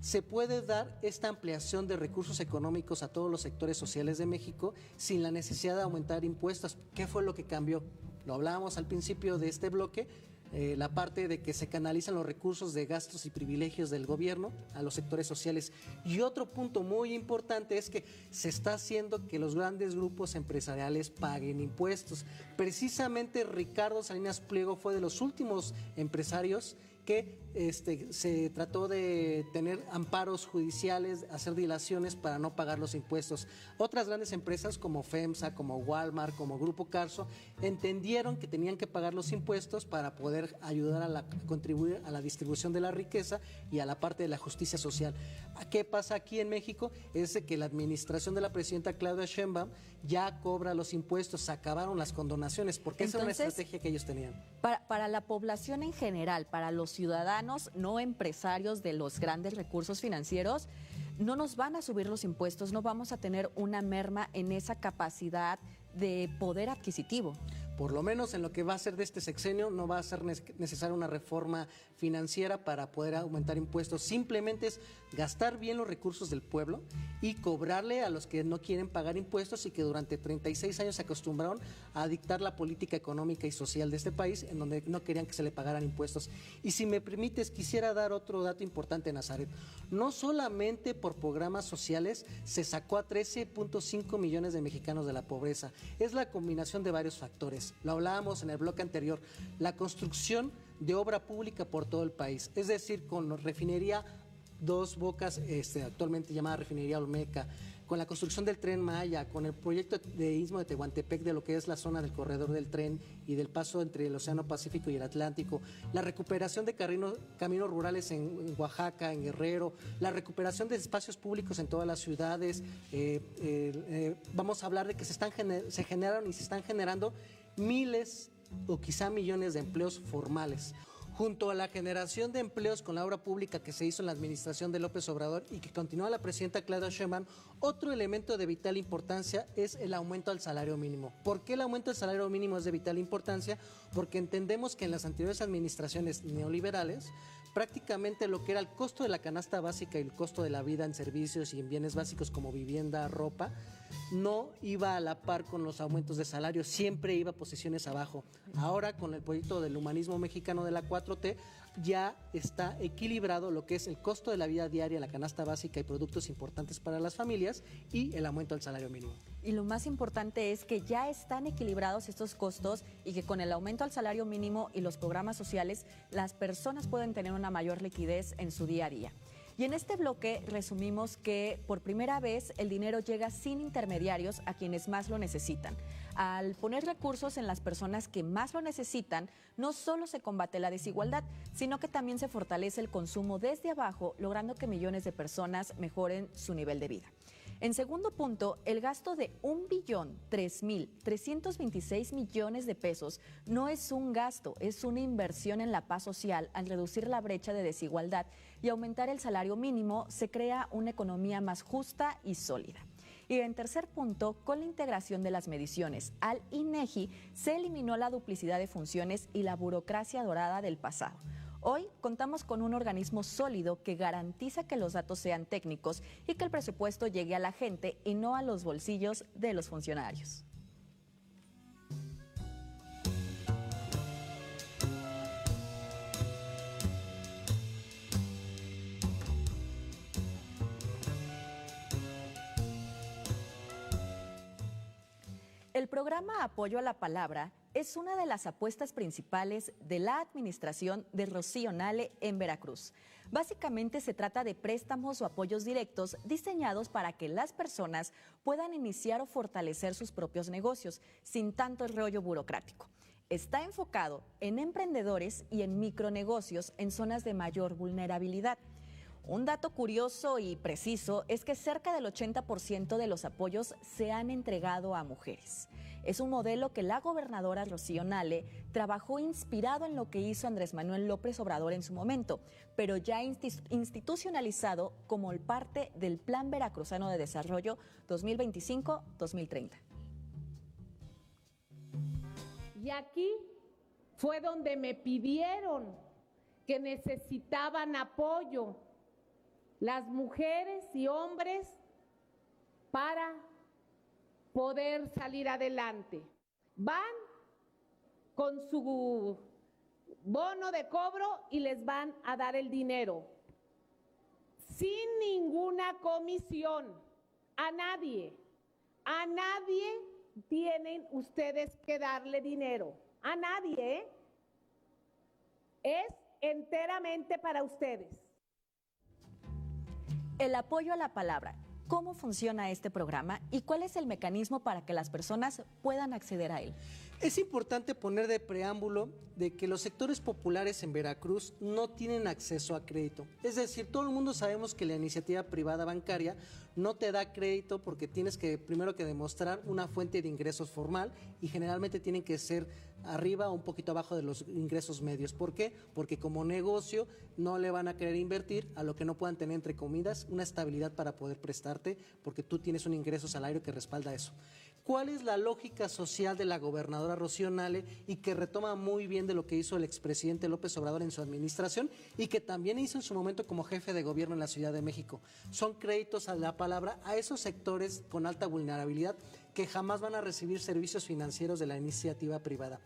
Se puede dar esta ampliación de recursos económicos a todos los sectores sociales de México sin la necesidad de aumentar impuestos. ¿Qué fue lo que cambió? Lo hablábamos al principio de este bloque, la parte de que se canalizan los recursos de gastos y privilegios del gobierno a los sectores sociales. Y otro punto muy importante es que se está haciendo que los grandes grupos empresariales paguen impuestos. Precisamente Ricardo Salinas Pliego fue de los últimos empresarios que se trató de tener amparos judiciales, hacer dilaciones para no pagar los impuestos. Otras grandes empresas como FEMSA, como Walmart, como Grupo Carso, entendieron que tenían que pagar los impuestos para poder ayudar a contribuir a la distribución de la riqueza y a la parte de la justicia social. ¿Qué pasa aquí en México? Es que la administración de la presidenta Claudia Sheinbaum ya cobra los impuestos, se acabaron las condonaciones, porque esa era una estrategia que ellos tenían. Para la población en general, para los ciudadanos no empresarios de los grandes recursos financieros, no nos van a subir los impuestos, no vamos a tener una merma en esa capacidad de poder adquisitivo. Por lo menos en lo que va a ser de este sexenio no va a ser necesaria una reforma financiera para poder aumentar impuestos. Simplemente es gastar bien los recursos del pueblo y cobrarle a los que no quieren pagar impuestos y que durante 36 años se acostumbraron a dictar la política económica y social de este país, en donde no querían que se le pagaran impuestos. Y si me permites, quisiera dar otro dato importante, Nazaret. No solamente por programas sociales se sacó a 13.5 millones de mexicanos de la pobreza, es la combinación de varios factores. Lo hablábamos en el bloque anterior, la construcción de obra pública por todo el país, es decir, con la refinería Dos Bocas, actualmente llamada refinería Olmeca, con la construcción del Tren Maya, con el proyecto de Istmo de Tehuantepec, de lo que es la zona del corredor del tren y del paso entre el Océano Pacífico y el Atlántico, la recuperación de caminos rurales en Oaxaca, en Guerrero, la recuperación de espacios públicos en todas las ciudades. Vamos a hablar de que se generaron y se están generando miles o quizá millones de empleos formales. junto a la generación de empleos con la obra pública que se hizo en la administración de López Obrador y que continúa la presidenta Claudia Sheinbaum, otro elemento de vital importancia es el aumento al salario mínimo. ¿Por qué el aumento del salario mínimo es de vital importancia? Porque entendemos que en las anteriores administraciones neoliberales, prácticamente lo que era el costo de la canasta básica y el costo de la vida en servicios y en bienes básicos como vivienda, ropa, no iba a la par con los aumentos de salario, siempre iba posiciones abajo. Ahora, con el proyecto del humanismo mexicano de la 4T, ya está equilibrado lo que es el costo de la vida diaria, la canasta básica y productos importantes para las familias y el aumento del salario mínimo. Y lo más importante es que ya están equilibrados estos costos y que con el aumento al salario mínimo y los programas sociales, las personas pueden tener una mayor liquidez en su día a día. Y en este bloque resumimos que por primera vez el dinero llega sin intermediarios a quienes más lo necesitan. Al poner recursos en las personas que más lo necesitan, no solo se combate la desigualdad, sino que también se fortalece el consumo desde abajo, logrando que millones de personas mejoren su nivel de vida. En segundo punto, el gasto de 1.003.326 millones de pesos no es un gasto, es una inversión en la paz social. Al reducir la brecha de desigualdad y aumentar el salario mínimo, se crea una economía más justa y sólida. Y en tercer punto, con la integración de las mediciones al INEGI, se eliminó la duplicidad de funciones y la burocracia dorada del pasado. Hoy contamos con un organismo sólido que garantiza que los datos sean técnicos y que el presupuesto llegue a la gente y no a los bolsillos de los funcionarios. El programa Apoyo a la Palabra es una de las apuestas principales de la administración de Rocío Nale en Veracruz. Básicamente se trata de préstamos o apoyos directos diseñados para que las personas puedan iniciar o fortalecer sus propios negocios sin tanto rollo burocrático. Está enfocado en emprendedores y en micronegocios en zonas de mayor vulnerabilidad. Un dato curioso y preciso es que cerca del 80% de los apoyos se han entregado a mujeres. Es un modelo que la gobernadora Rocío Nale trabajó inspirado en lo que hizo Andrés Manuel López Obrador en su momento, pero ya institucionalizado como parte del Plan Veracruzano de Desarrollo 2025-2030. Y aquí fue donde me pidieron que necesitaban apoyo las mujeres y hombres para poder salir adelante. Van con su bono de cobro y les van a dar el dinero sin ninguna comisión a nadie tienen ustedes que darle dinero, a nadie, ¿eh? Es enteramente para ustedes. El apoyo a la palabra. ¿Cómo funciona este programa y cuál es el mecanismo para que las personas puedan acceder a él? Es importante poner de preámbulo de que los sectores populares en Veracruz no tienen acceso a crédito. Es decir, todo el mundo sabemos que la iniciativa privada bancaria no te da crédito porque tienes que primero que demostrar una fuente de ingresos formal y generalmente tienen que ser arriba o un poquito abajo de los ingresos medios. ¿Por qué? Porque como negocio no le van a querer invertir a lo que no puedan tener, entre comillas, una estabilidad para poder prestarte porque tú tienes un ingreso salario que respalda eso. ¿Cuál es la lógica social de la gobernadora Rocío Nale y que retoma muy bien de lo que hizo el expresidente López Obrador en su administración y que también hizo en su momento como jefe de gobierno en la Ciudad de México? Son créditos a la palabra a esos sectores con alta vulnerabilidad que jamás van a recibir servicios financieros de la iniciativa privada.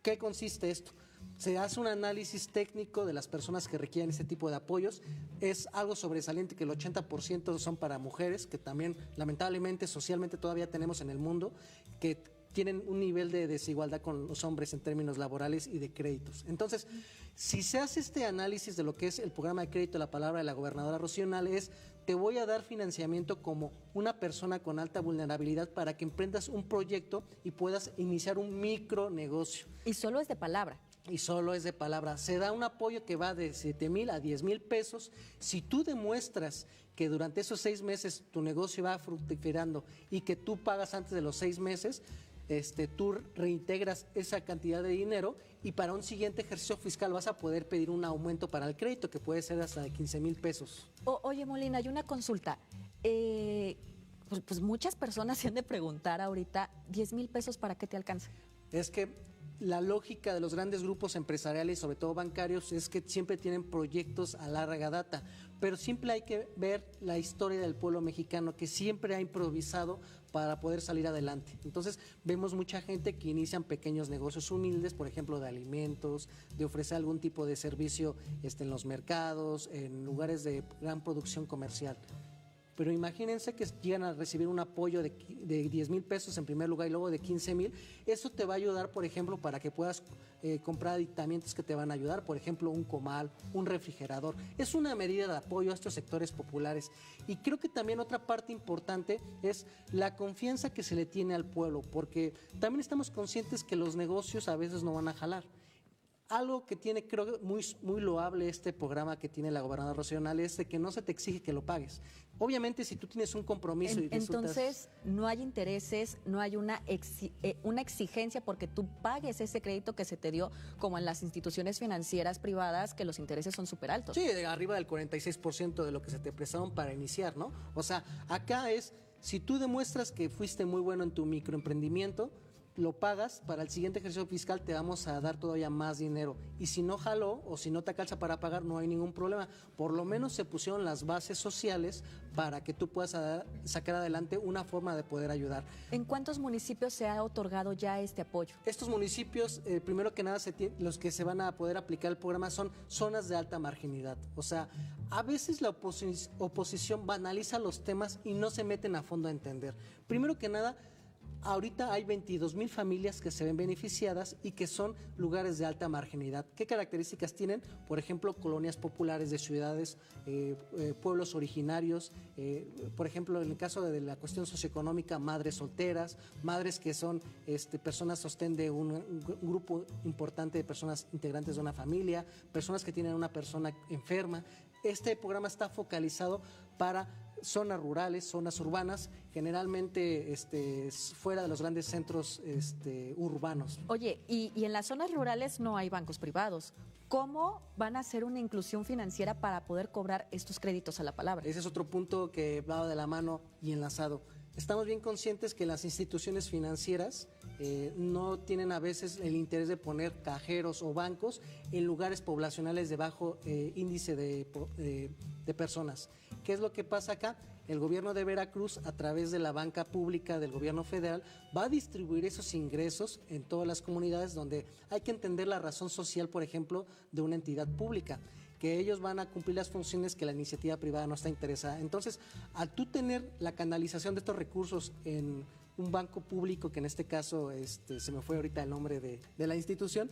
¿Qué consiste esto? Se hace un análisis técnico de las personas que requieren este tipo de apoyos. Es algo sobresaliente que el 80% son para mujeres, que también lamentablemente socialmente todavía tenemos en el mundo, que tienen un nivel de desigualdad con los hombres en términos laborales y de créditos. Entonces, si se hace este análisis de lo que es el programa de crédito, la palabra de la gobernadora Rocío Nale es: te voy a dar financiamiento como una persona con alta vulnerabilidad para que emprendas un proyecto y puedas iniciar un micronegocio. Y solo es de palabra. Y solo es de palabra. Se da un apoyo que va de 7,000 a 10,000 pesos. Si tú demuestras que durante esos 6 meses tu negocio va fructificando y que tú pagas antes de los 6 meses, tú reintegras esa cantidad de dinero y para un siguiente ejercicio fiscal vas a poder pedir un aumento para el crédito que puede ser hasta de 15,000 pesos. Oye, Molina, hay una consulta. Pues muchas personas se han de preguntar ahorita, 10,000 pesos, ¿para qué te alcanza? Es que la lógica de los grandes grupos empresariales, sobre todo bancarios, es que siempre tienen proyectos a larga data, pero siempre hay que ver la historia del pueblo mexicano, que siempre ha improvisado para poder salir adelante. Entonces vemos mucha gente que inician pequeños negocios humildes, por ejemplo de alimentos, de ofrecer algún tipo de servicio en los mercados, en lugares de gran producción comercial. Pero imagínense que llegan a recibir un apoyo de 10,000 pesos en primer lugar y luego de 15,000. Eso te va a ayudar, por ejemplo, para que puedas comprar aditamentos que te van a ayudar, por ejemplo, un comal, un refrigerador. Es una medida de apoyo a estos sectores populares. Y creo que también otra parte importante es la confianza que se le tiene al pueblo, porque también estamos conscientes que los negocios a veces no van a jalar. Algo que tiene, creo, muy loable este programa que tiene la gobernadora Rocío Nale es de que no se te exige que lo pagues. Obviamente, si tú tienes un compromiso y resultas... Entonces, no hay intereses, no hay una exigencia porque tú pagues ese crédito que se te dio, como en las instituciones financieras privadas, que los intereses son súper altos. Sí, arriba del 46% de lo que se te prestaron para iniciar, ¿no? O sea, acá es, si tú demuestras que fuiste muy bueno en tu microemprendimiento, lo pagas, para el siguiente ejercicio fiscal te vamos a dar todavía más dinero. Y si no jaló o si no te alcanza para pagar, no hay ningún problema. Por lo menos se pusieron las bases sociales para que tú puedas sacar adelante una forma de poder ayudar. ¿En cuántos municipios se ha otorgado ya este apoyo? Estos municipios, primero que nada, los que se van a poder aplicar el programa son zonas de alta marginalidad. O sea, a veces la oposición banaliza los temas y no se meten a fondo a entender. Primero que nada, ahorita hay 22,000 familias que se ven beneficiadas y que son lugares de alta marginalidad. ¿Qué características tienen? Por ejemplo, colonias populares de ciudades, pueblos originarios, por ejemplo, en el caso de la cuestión socioeconómica, madres solteras, madres que son personas sostén de un grupo importante de personas integrantes de una familia, personas que tienen una persona enferma. Este programa está focalizado para zonas rurales, zonas urbanas, generalmente fuera de los grandes centros urbanos. Oye, y en las zonas rurales no hay bancos privados. ¿Cómo van a hacer una inclusión financiera para poder cobrar estos créditos a la palabra? Ese es otro punto que va de la mano y enlazado. Estamos bien conscientes que las instituciones financieras no tienen a veces el interés de poner cajeros o bancos en lugares poblacionales de bajo índice de personas. ¿Qué es lo que pasa acá? El gobierno de Veracruz, a través de la banca pública del gobierno federal, va a distribuir esos ingresos en todas las comunidades donde hay que entender la razón social, por ejemplo, de una entidad pública, que ellos van a cumplir las funciones que la iniciativa privada no está interesada. Entonces, al tú tener la canalización de estos recursos en un banco público, que en este caso se me fue ahorita el nombre de la institución,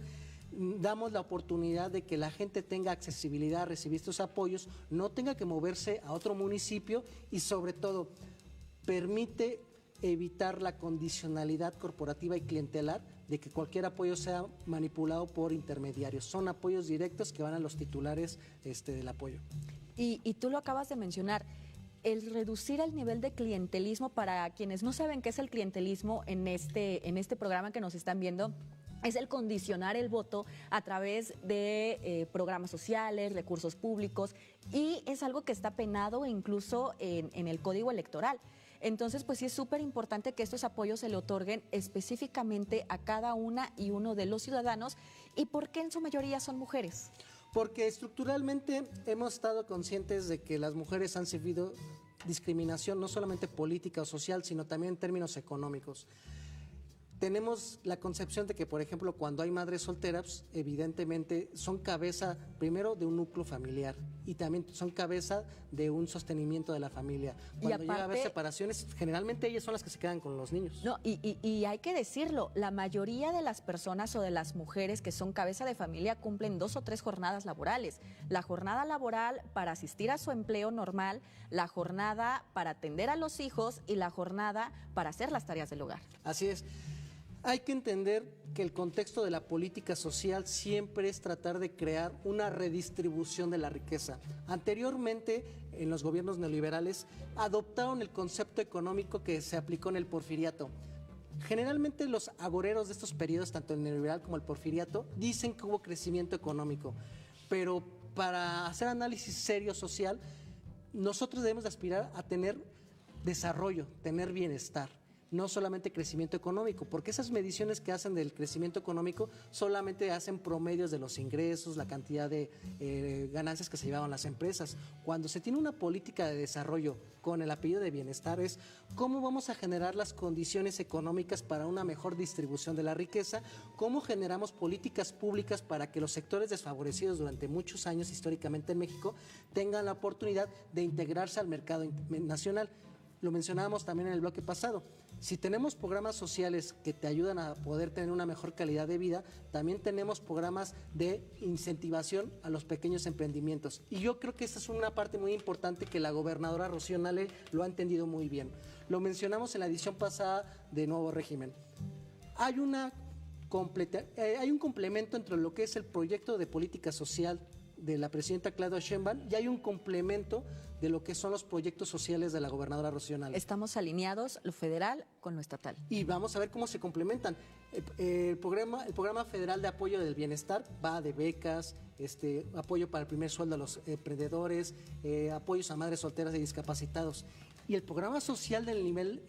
damos la oportunidad de que la gente tenga accesibilidad a recibir estos apoyos, no tenga que moverse a otro municipio y sobre todo permite evitar la condicionalidad corporativa y clientelar de que cualquier apoyo sea manipulado por intermediarios. Son apoyos directos que van a los titulares del apoyo. Y tú lo acabas de mencionar, el reducir el nivel de clientelismo. Para quienes no saben qué es el clientelismo en este programa que nos están viendo, es el condicionar el voto a través de programas sociales, recursos públicos, y es algo que está penado incluso en el Código Electoral. Entonces, pues sí es súper importante que estos apoyos se le otorguen específicamente a cada una y uno de los ciudadanos. ¿Y por qué en su mayoría son mujeres? Porque estructuralmente hemos estado conscientes de que las mujeres han sufrido discriminación, no solamente política o social, sino también en términos económicos. Tenemos la concepción de que, por ejemplo, cuando hay madres solteras, evidentemente son cabeza primero de un núcleo familiar y también son cabeza de un sostenimiento de la familia. Cuando llega a haber separaciones, generalmente ellas son las que se quedan con los niños. No, y hay que decirlo, la mayoría de las personas o de las mujeres que son cabeza de familia cumplen 2 o 3 jornadas laborales. La jornada laboral para asistir a su empleo normal, la jornada para atender a los hijos y la jornada para hacer las tareas del hogar. Así es. Hay que entender que el contexto de la política social siempre es tratar de crear una redistribución de la riqueza. Anteriormente, en los gobiernos neoliberales, adoptaron el concepto económico que se aplicó en el porfiriato. Generalmente los agoreros de estos periodos, tanto el neoliberal como el porfiriato, dicen que hubo crecimiento económico, pero para hacer análisis serio social, nosotros debemos de aspirar a tener desarrollo, tener bienestar, no solamente crecimiento económico, porque esas mediciones que hacen del crecimiento económico solamente hacen promedios de los ingresos, la cantidad de ganancias que se llevaban las empresas. Cuando se tiene una política de desarrollo con el apellido de bienestar es cómo vamos a generar las condiciones económicas para una mejor distribución de la riqueza, cómo generamos políticas públicas para que los sectores desfavorecidos durante muchos años históricamente en México tengan la oportunidad de integrarse al mercado nacional. Lo mencionábamos también en el bloque pasado. Si tenemos programas sociales que te ayudan a poder tener una mejor calidad de vida, también tenemos programas de incentivación a los pequeños emprendimientos. Y yo creo que esta es una parte muy importante que la gobernadora Rocío Nale lo ha entendido muy bien. Lo mencionamos en la edición pasada de Nuevo Régimen. Hay un complemento entre lo que es el proyecto de política social de la presidenta Claudia Sheinbaum y hay un complemento de lo que son los proyectos sociales de la gobernadora Rocío Nale. Estamos alineados lo federal con lo estatal. Y vamos a ver cómo se complementan. El programa federal de apoyo del bienestar va de becas, apoyo para el primer sueldo a los emprendedores, apoyos a madres solteras y discapacitados. Y el programa social del nivel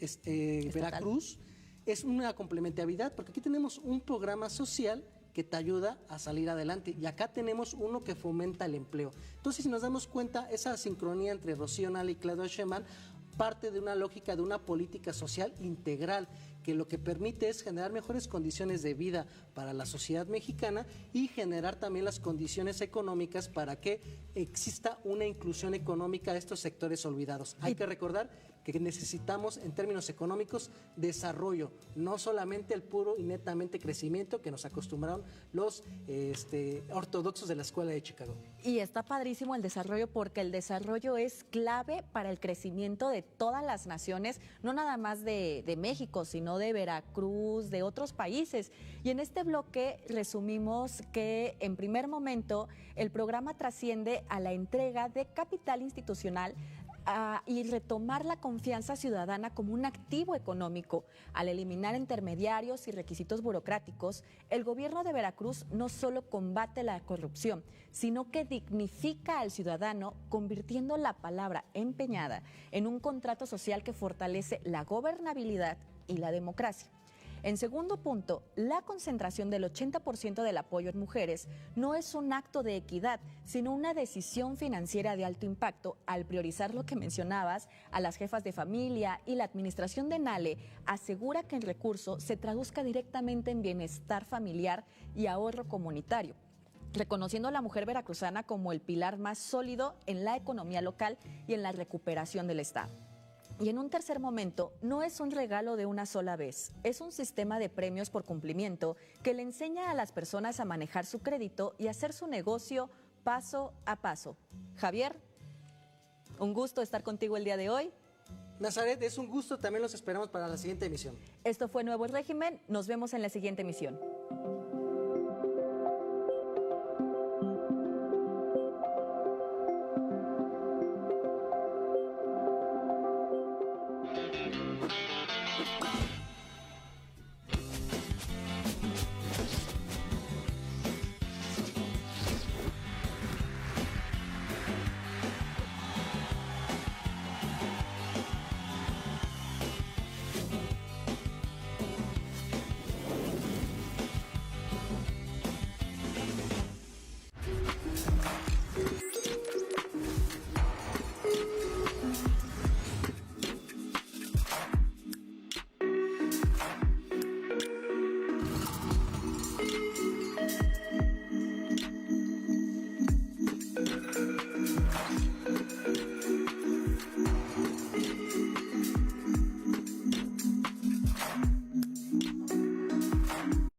Veracruz es una complementariedad, porque aquí tenemos un programa social que te ayuda a salir adelante. Y acá tenemos uno que fomenta el empleo. Entonces, si nos damos cuenta, esa sincronía entre Rocío Nale y Claudia Sheinbaum parte de una lógica de una política social integral, que lo que permite es generar mejores condiciones de vida para la sociedad mexicana y generar también las condiciones económicas para que exista una inclusión económica de estos sectores olvidados. Hay que recordar que necesitamos, en términos económicos, desarrollo, no solamente el puro y netamente crecimiento que nos acostumbraron los ortodoxos de la Escuela de Chicago. Y está padrísimo el desarrollo, porque el desarrollo es clave para el crecimiento de todas las naciones, no nada más de México, sino de Veracruz, de otros países. Y en este bloque resumimos que en primer momento el programa trasciende a la entrega de capital institucional y retomar la confianza ciudadana como un activo económico. Al eliminar intermediarios y requisitos burocráticos, el gobierno de Veracruz no solo combate la corrupción, sino que dignifica al ciudadano, convirtiendo la palabra empeñada en un contrato social que fortalece la gobernabilidad y la democracia. En segundo punto, la concentración del 80% del apoyo en mujeres no es un acto de equidad, sino una decisión financiera de alto impacto al priorizar lo que mencionabas a las jefas de familia, y la administración de Nale asegura que el recurso se traduzca directamente en bienestar familiar y ahorro comunitario, reconociendo a la mujer veracruzana como el pilar más sólido en la economía local y en la recuperación del Estado. Y en un tercer momento, no es un regalo de una sola vez, es un sistema de premios por cumplimiento que le enseña a las personas a manejar su crédito y hacer su negocio paso a paso. Javier, un gusto estar contigo el día de hoy. Nazaret, es un gusto, también los esperamos para la siguiente emisión. Esto fue Nuevo Régimen, nos vemos en la siguiente emisión.